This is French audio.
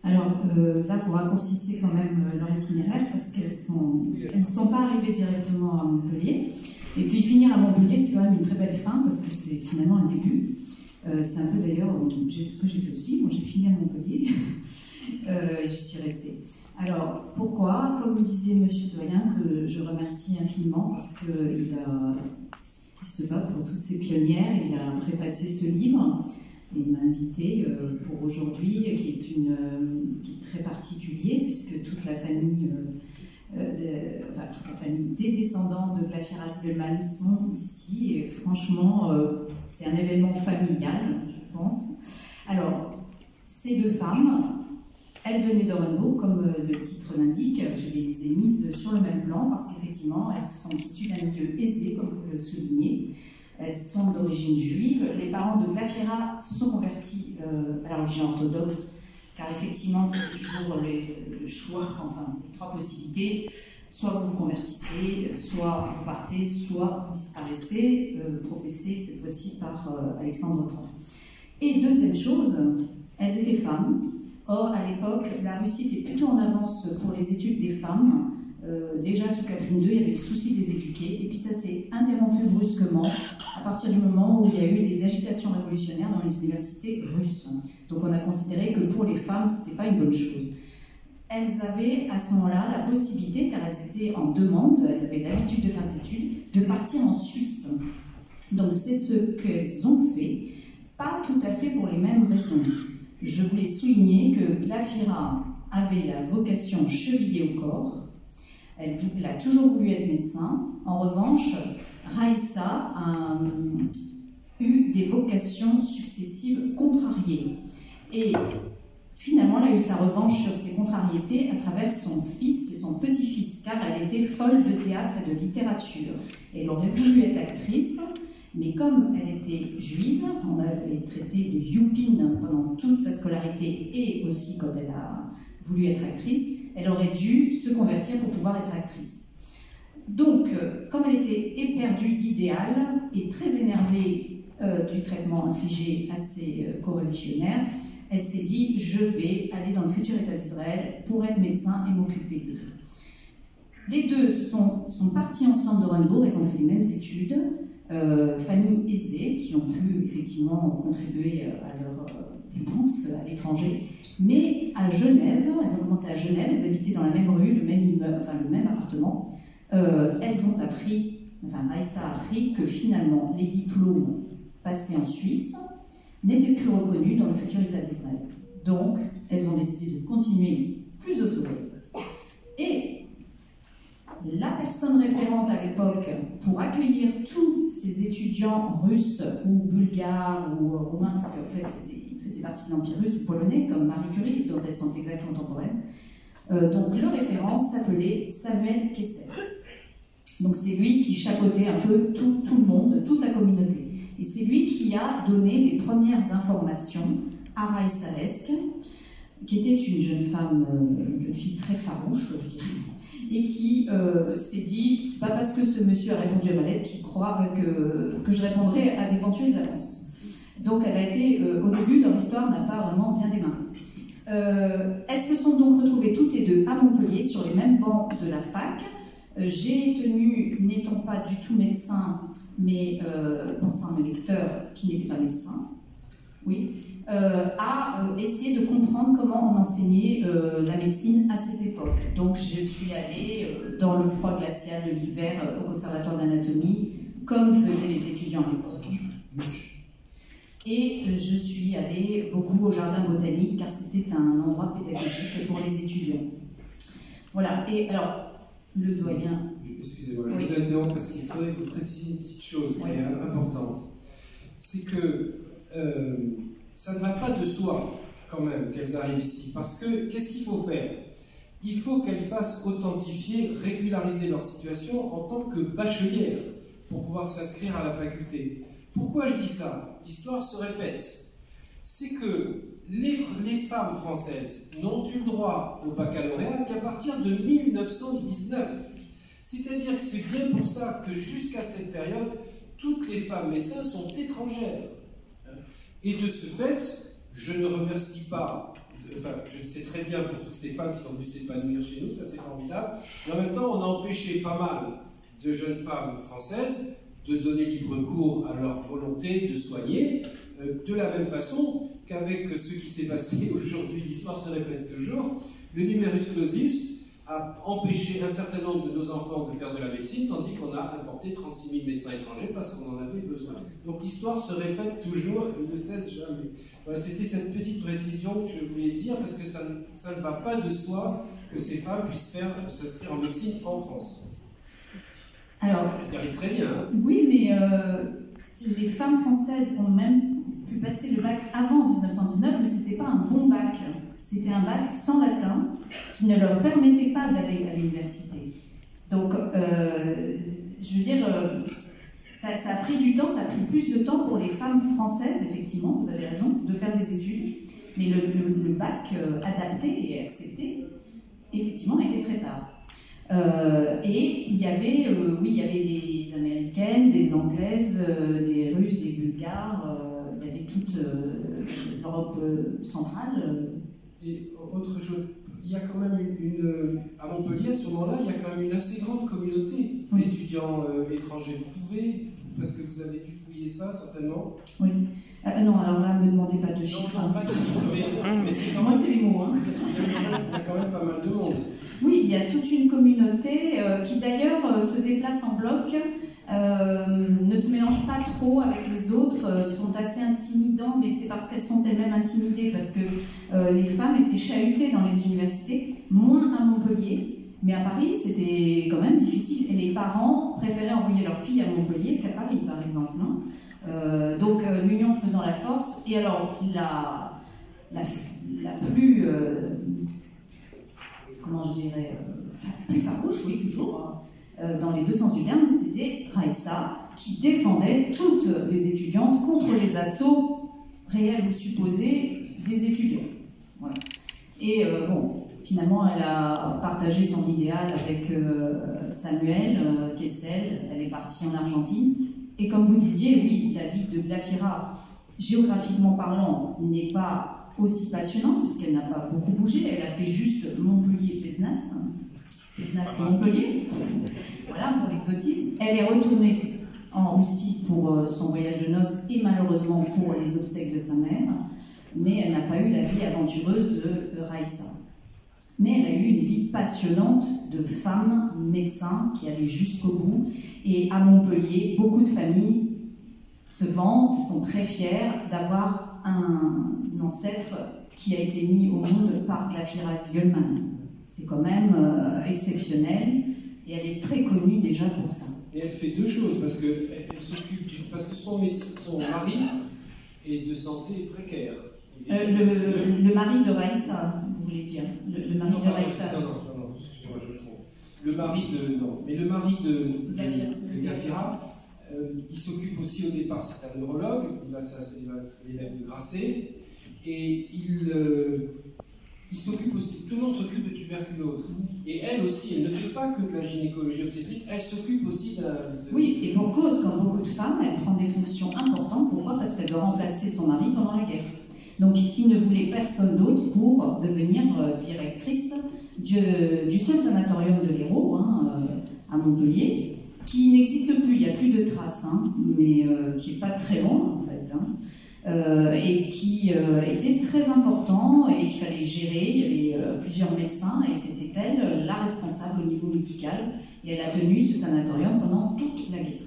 Alors là, vous raccourcissez quand même leur itinéraire parce qu'elles ne sont pas arrivées directement à Montpellier. Et puis finir à Montpellier, c'est quand même une très belle fin parce que c'est finalement un début. C'est un peu d'ailleurs ce que j'ai fait aussi. Moi, j'ai fini à Montpellier et j'y suis restée. Alors, pourquoi? Comme disait M. Doyen, que je remercie infiniment parce qu'il se bat pour toutes ces pionnières. Il a préfacé ce livre. Et il m'a invité pour aujourd'hui, qui est très particulier, puisque toute la famille, des descendants de Glafira Spiegelman sont ici. Et franchement, c'est un événement familial, je pense. Alors, ces deux femmes, elles venaient d'Orenbourg, comme le titre l'indique. Je les ai mises sur le même plan, parce qu'effectivement, elles sont issues d'un milieu aisé, comme vous le soulignez. Elles sont d'origine juive. Les parents de Glafira se sont convertis à la religion orthodoxe, car effectivement, c'était toujours le choix, enfin, les trois possibilités. Soit vous vous convertissez, soit vous partez, soit vous disparaissez, professé cette fois-ci par Alexandre III. Et deuxième chose, elles étaient femmes. Or, à l'époque, la Russie était plutôt en avance pour les études des femmes. Déjà sous Catherine II, il y avait le souci de les éduquer, et puis ça s'est interrompu brusquement à partir du moment où il y a eu des agitations révolutionnaires dans les universités russes. Donc on a considéré que pour les femmes, c'était pas une bonne chose. Elles avaient à ce moment-là la possibilité, car elles étaient en demande, elles avaient l'habitude de faire des études, de partir en Suisse. Donc c'est ce qu'elles ont fait, pas tout à fait pour les mêmes raisons. Je voulais souligner que Glafira avait la vocation chevillée au corps. Elle a toujours voulu être médecin. En revanche, Raïssa a eu des vocations successives contrariées. Et finalement, elle a eu sa revanche sur ses contrariétés à travers son fils et son petit-fils, car elle était folle de théâtre et de littérature. Elle aurait voulu être actrice, mais comme elle était juive, on l'avait traitée de youpine pendant toute sa scolarité et aussi quand elle a voulu être actrice, elle aurait dû se convertir pour pouvoir être actrice. Donc, comme elle était éperdue d'idéal et très énervée du traitement infligé à ses coreligionnaires, elle s'est dit « je vais aller dans le futur État d'Israël pour être médecin et m'occuper d'eux ». Les deux sont partis ensemble d'Orenbourg, ils ont fait les mêmes études, familles aisées qui ont pu effectivement contribuer à leurs dépenses à l'étranger. Mais à Genève, elles ont commencé à Genève, elles habitaient dans la même rue, le même immeuble, enfin le même appartement. Elles ont appris, enfin Raïssa a appris que finalement les diplômes passés en Suisse n'étaient plus reconnus dans le futur État d'Israël. Donc, elles ont décidé de continuer plus au soleil. Et la personne référente à l'époque pour accueillir tous ces étudiants russes ou bulgares ou roumains, parce qu'en fait ils faisaient partie de l'Empire russe ou polonais, comme Marie Curie, dont elles sont exactement contemporaines. Donc le référent s'appelait Samuel Kessel. Donc c'est lui qui chapeautait un peu tout le monde, toute la communauté. Et c'est lui qui a donné les premières informations à Raïssa Lesk, qui était une jeune femme, une jeune fille très farouche, je dirais, et qui s'est dit, c'est pas parce que ce monsieur a répondu à ma lettre qu'il croit que je répondrai à d'éventuelles annonces. Donc elle a été, au début, leur histoire n'a pas vraiment bien démarré. Elles se sont donc retrouvées toutes les deux à Montpellier, sur les mêmes bancs de la fac. J'ai tenu, n'étant pas du tout médecin, mais pensant à mes lecteurs qui n'étaient pas médecins, oui, à essayer de comprendre comment on enseignait la médecine à cette époque. Donc je suis allée dans le froid glacial de l'hiver au conservatoire d'anatomie, comme faisaient les étudiants à l'époque. Et je suis allée beaucoup au jardin botanique, car c'était un endroit pédagogique pour les étudiants. Voilà, et alors, le doyen... Excusez-moi, je vous interromps parce qu'il faudrait vous préciser une petite chose qui est importante. C'est que ça ne va pas de soi, quand même, qu'elles arrivent ici. Parce que, qu'est-ce qu'il faut faire? Il faut qu'elles fassent authentifier, régulariser leur situation en tant que bachelières pour pouvoir s'inscrire à la faculté. Pourquoi je dis ça? L'histoire se répète. C'est que les femmes françaises n'ont eu le droit au baccalauréat qu'à partir de 1919. C'est-à-dire que c'est bien pour ça que jusqu'à cette période, toutes les femmes médecins sont étrangères. Et de ce fait, je ne remercie pas enfin, je sais très bien pour toutes ces femmes qui sont venues s'épanouir chez nous, ça c'est formidable, mais en même temps, on a empêché pas mal de jeunes femmes françaises de donner libre cours à leur volonté de soigner, de la même façon qu'avec ce qui s'est passé aujourd'hui, l'histoire se répète toujours, le numerus clausus a empêché un certain nombre de nos enfants de faire de la médecine, tandis qu'on a importé 36 000 médecins étrangers parce qu'on en avait besoin. Donc l'histoire se répète toujours et ne cesse jamais. Voilà, c'était cette petite précision que je voulais dire, parce que ça ne va pas de soi que ces femmes puissent s'inscrire en médecine en France. Alors, tu arrives très bien. Hein. Oui, mais les femmes françaises ont même pu passer le bac avant 1919, mais ce n'était pas un bon bac. C'était un bac sans latin qui ne leur permettait pas d'aller à l'université. Donc, je veux dire, ça a pris du temps, ça a pris plus de temps pour les femmes françaises, effectivement, vous avez raison, de faire des études. Mais le bac adapté et accepté, effectivement, était très tard. Et il y avait, oui, il y avait des Américaines, des Anglaises, des Russes, des Bulgares, il y avait toute l'Europe centrale. Et autre chose, il y a quand même à Montpellier, à ce moment-là, il y a quand même une assez grande communauté d'étudiants étrangers. Vous pouvez, parce que vous avez dû fouiller ça, certainement. Oui. Non, alors là, ne me demandez pas de chiffres. Non, pas de chiffres, mais c'est quand même... Moi, c'est les mots. Hein. Il y a quand même pas mal de monde. Oui, il y a toute une communauté qui, d'ailleurs, se déplace en bloc, ne se mélange pas trop avec les autres, sont assez intimidants, mais c'est parce qu'elles sont elles-mêmes intimidées, parce que les femmes étaient chahutées dans les universités, moins à Montpellier. Mais à Paris, c'était quand même difficile. Et les parents préféraient envoyer leurs filles à Montpellier qu'à Paris, par exemple. Hein. Donc, l'union faisant la force. Et alors, la plus... comment je dirais plus farouche, oui, toujours, dans les deux sens du terme, c'était Raissa, qui défendait toutes les étudiantes contre les assauts réels ou supposés des étudiants. Voilà. Et bon... Finalement, elle a partagé son idéal avec Samuel Kessel. Elle est partie en Argentine. Et comme vous disiez, oui, la vie de Glaphyra, géographiquement parlant, n'est pas aussi passionnante, puisqu'elle n'a pas beaucoup bougé. Elle a fait juste Montpellier-Pézenas. Pézenas-Montpellier. Voilà, pour l'exotisme. Elle est retournée en Russie pour son voyage de noces et malheureusement pour les obsèques de sa mère. Mais elle n'a pas eu la vie aventureuse de Raissa. Mais elle a eu une vie passionnante de femme médecin qui allait jusqu'au bout. Et à Montpellier, beaucoup de familles se vantent, sont très fières d'avoir un ancêtre qui a été mis au monde par Glaphyra Ziegelmann. C'est quand même exceptionnel et elle est très connue déjà pour ça. Et elle fait deux choses, parce que son mari est de santé précaire. Le mari de Raissa, vous voulez dire le mari de Raissa. Non, excusez-moi, je me trompe. Le mari de Glaphyra, il s'occupe aussi au départ, c'est un neurologue, il va l'élève de Grasset, et il s'occupe aussi, tout le monde s'occupe de tuberculose. Et elle aussi, elle ne fait pas que de la gynécologie obstétrique, elle s'occupe aussi Oui, et pour cause, comme beaucoup de femmes, elle prend des fonctions importantes. Pourquoi? Parce qu'elle doit remplacer son mari pendant la guerre. Donc, il ne voulait personne d'autre pour devenir directrice du seul sanatorium de l'Hérault, hein, à Montpellier, qui n'existe plus, il n'y a plus de traces, hein, mais qui n'est pas très loin, en fait, hein, et qui était très important et qu'il fallait gérer. Il y avait plusieurs médecins et c'était elle la responsable au niveau médical. Et elle a tenu ce sanatorium pendant toute la guerre.